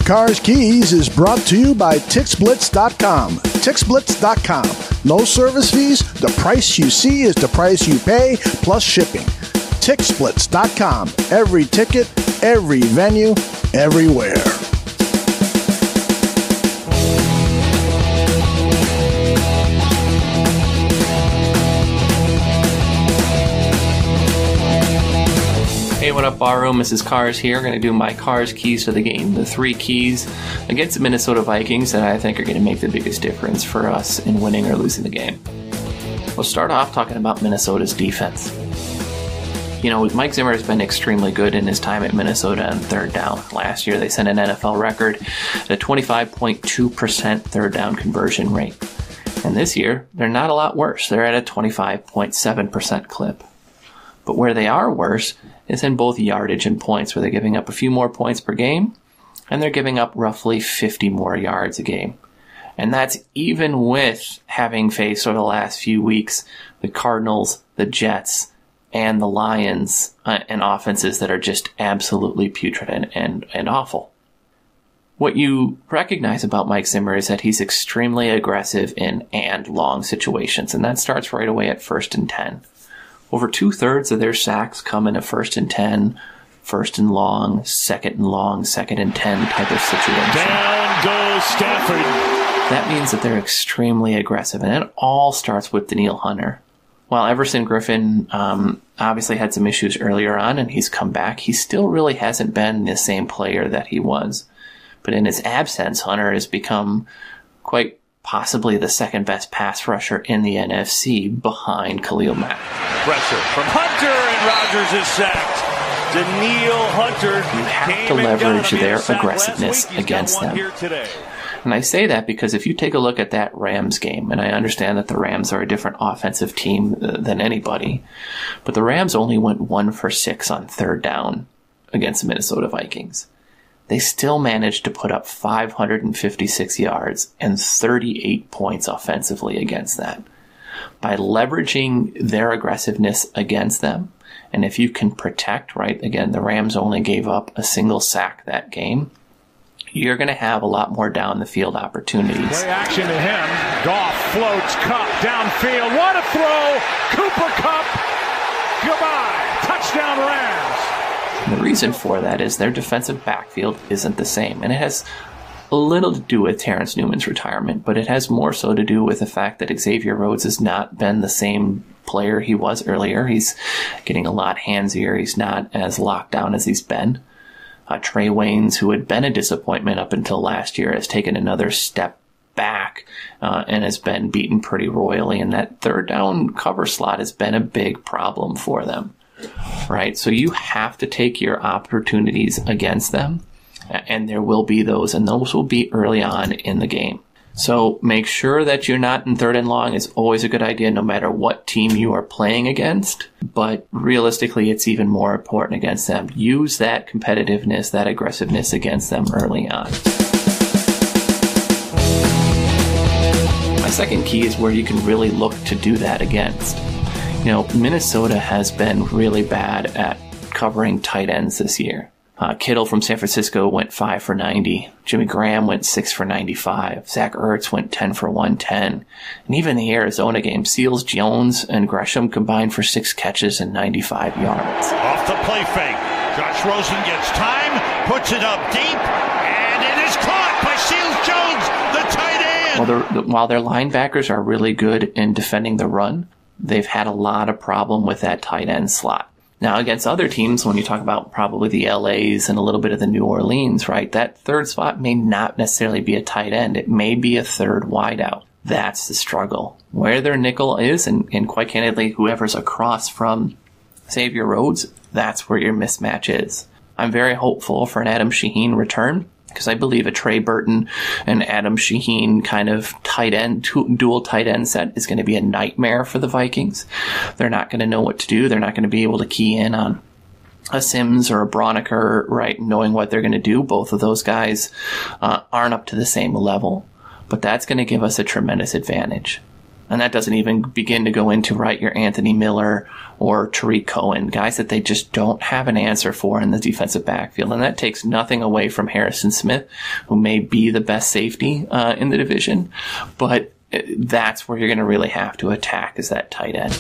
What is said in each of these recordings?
Cars Keys is brought to you by TixBlitz.com. TixBlitz.com. No service fees. The price you see is the price you pay, plus shipping. TixBlitz.com. Every ticket, every venue, everywhere. Hey, what up, Barroom? This is Cars here. I'm going to do my Cars keys to the game. The 3 keys against the Minnesota Vikings that I think are going to make the biggest difference for us in winning or losing the game. We'll start off talking about Minnesota's defense. You know, Mike Zimmer has been extremely good in his time at Minnesota on third down. Last year, they set an NFL record at a 25.2% third down conversion rate. And this year, they're not a lot worse. They're at a 25.7% clip. But where they are worse is in both yardage and points, where they're giving up a few more points per game, and they're giving up roughly 50 more yards a game. And that's even with having faced over the last few weeks the Cardinals, the Jets, and the Lions, and offenses that are just absolutely putrid and awful. What you recognize about Mike Zimmer is that he's extremely aggressive in and long situations, and that starts right away at 1st and 10. Over 2/3 of their sacks come in a 1st and 10, 1st and long, 2nd and long, 2nd and 10 type of situation. Down goes Stafford. That means that they're extremely aggressive, and it all starts with Danielle Hunter. While Everson Griffin obviously had some issues earlier on, and he's come back, he still really hasn't been the same player that he was. But in his absence, Hunter has become quite possibly the second best pass rusher in the NFC behind Khalil Mack. Pressure from Hunter, and Rodgers is sacked. Danielle Hunter. You have to leverage their aggressiveness against them. And I say that because if you take a look at that Rams game, and I understand that the Rams are a different offensive team than anybody, but the Rams only went 1 for 6 on third down against the Minnesota Vikings. They still managed to put up 556 yards and 38 points offensively against that. By leveraging their aggressiveness against them, and if you can protect, right, again, the Rams only gave up a single sack that game, you're going to have a lot more down the field opportunities. Play action to him. Goff floats Kupp downfield. What a throw! Cooper Kupp. Goodbye. Touchdown Rams. And the reason for that is their defensive backfield isn't the same. And it has a little to do with Terrence Newman's retirement, but it has more so to do with the fact that Xavier Rhodes has not been the same player he was earlier. He's getting a lot handsier. He's not as locked down as he's been. Trey Waynes, who had been a disappointment up until last year, has taken another step back and has been beaten pretty royally. And that third down cover slot has been a big problem for them. Right? So you have to take your opportunities against them, and there will be those, and those will be early on in the game. So make sure that you're not in third and long is always a good idea no matter what team you are playing against, but realistically it's even more important against them. Use that competitiveness, that aggressiveness against them early on. My second key is where you can really look to do that against. You know, Minnesota has been really bad at covering tight ends this year. Kittle from San Francisco went 5 for 90. Jimmy Graham went 6 for 95. Zach Ertz went 10 for 110. And even the Arizona game, Seals, Jones, and Gresham combined for 6 catches and 95 yards. Off the play fake. Josh Rosen gets time, puts it up deep, and it is caught by Seals Jones, the tight end. While their linebackers are really good in defending the run, they've had a lot of problem with that tight end slot. Now, against other teams, when you talk about probably the LAs and a little bit of the New Orleans, right, that third spot may not necessarily be a tight end. It may be a third wideout. That's the struggle. Where their nickel is, and quite candidly, whoever's across from Xavier Rhodes, that's where your mismatch is. I'm very hopeful for an Adam Shaheen return, because I believe a Trey Burton and Adam Shaheen kind of tight end, dual tight end set is going to be a nightmare for the Vikings. They're not going to know what to do. They're not going to be able to key in on a Sims or a Broniker, right, knowing what they're going to do. Both of those guys aren't up to the same level, but that's going to give us a tremendous advantage. And that doesn't even begin to go into, right, your Anthony Miller or Tariq Cohen, guys that they just don't have an answer for in the defensive backfield. And that takes nothing away from Harrison Smith, who may be the best safety in the division. But that's where you're going to really have to attack, is that tight end.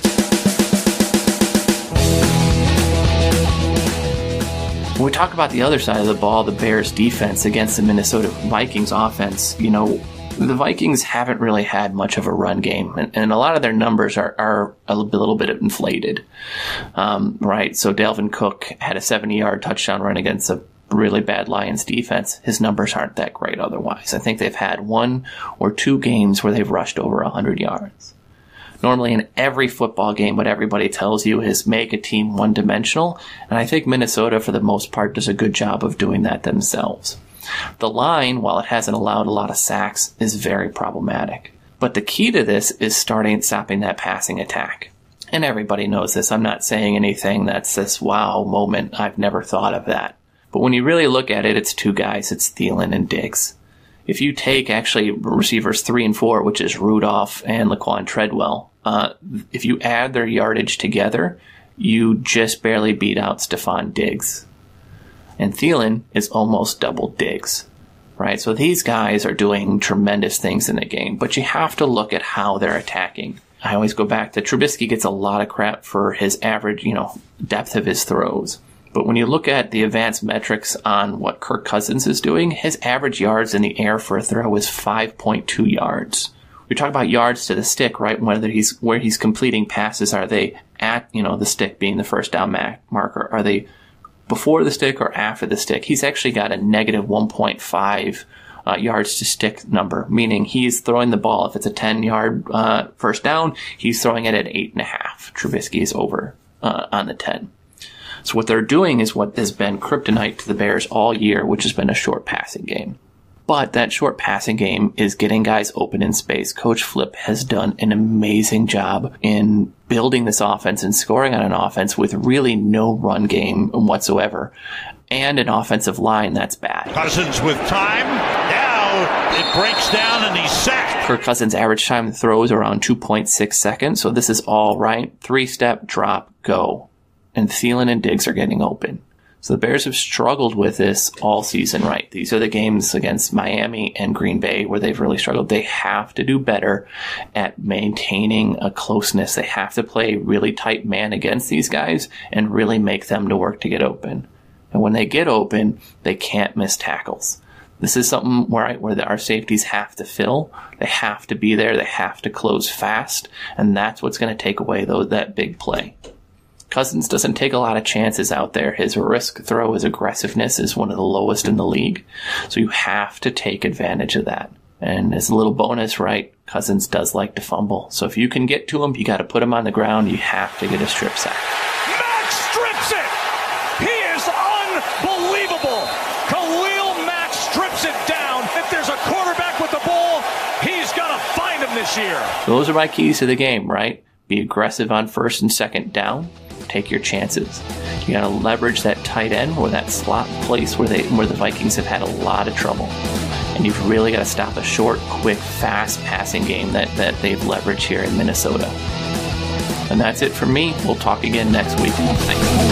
When we talk about the other side of the ball, the Bears defense against the Minnesota Vikings offense, the Vikings haven't really had much of a run game, and a lot of their numbers are a little bit inflated, right? So Dalvin Cook had a 70-yard touchdown run against a really bad Lions defense. His numbers aren't that great otherwise. I think they've had 1 or 2 games where they've rushed over 100 yards. Normally in every football game, what everybody tells you is make a team one-dimensional, and I think Minnesota, for the most part, does a good job of doing that themselves. The line, while it hasn't allowed a lot of sacks, is very problematic. But the key to this is stopping that passing attack. And everybody knows this. I'm not saying anything that's this wow moment. I've never thought of that. But when you really look at it, it's 2 guys. It's Thielen and Diggs. If you take actually receivers 3 and 4, which is Rudolph and Laquan Treadwell, if you add their yardage together, you just barely beat out Stephon Diggs. And Thielen is almost double Diggs, right? So these guys are doing tremendous things in the game, but you have to look at how they're attacking. I always go back to Trubisky gets a lot of crap for his average, depth of his throws. But when you look at the advanced metrics on what Kirk Cousins is doing, his average yards in the air for a throw is 5.2 yards. We talk about yards to the stick, right? Where he's completing passes, are they at, the stick being the first down marker? Are they before the stick or after the stick? He's actually got a negative 1.5 yards to stick number, meaning he's throwing the ball. If it's a 10-yard first down, he's throwing it at 8.5. Trubisky is over on the 10. So what they're doing is what has been kryptonite to the Bears all year, which has been a short passing game. But that short passing game is getting guys open in space. Coach Flip has done an amazing job in building this offense and scoring on an offense with really no run game whatsoever, and an offensive line that's bad. Cousins with time. Now it breaks down and he's sacked. Kirk Cousins' average time to throw is around 2.6 seconds, so this is all right. 3-step, drop, go. And Thielen and Diggs are getting open. So the Bears have struggled with this all season, right? These are the games against Miami and Green Bay where they've really struggled. They have to do better at maintaining a closeness. They have to play really tight man against these guys and really make them to work to get open. And when they get open, they can't miss tackles. This is something where our safeties have to fill. They have to be there. They have to close fast. And that's what's going to take away that big play. Cousins doesn't take a lot of chances out there. His risk throw, his aggressiveness is one of the lowest in the league. So you have to take advantage of that. And as a little bonus, right, Cousins does like to fumble. So if you can get to him, you got to put him on the ground. You have to get a strip sack. Mack strips it! He is unbelievable! Khalil Mack strips it down. If there's a quarterback with the ball, he's going to find him this year. Those are my keys to the game, right? Be aggressive on first and second down. Take your chances. You got to leverage that tight end or that slot place where the Vikings have had a lot of trouble. And you've really got to stop a short, quick, fast passing game that they've leveraged here in Minnesota. And that's it for me. We'll talk again next week. Thanks.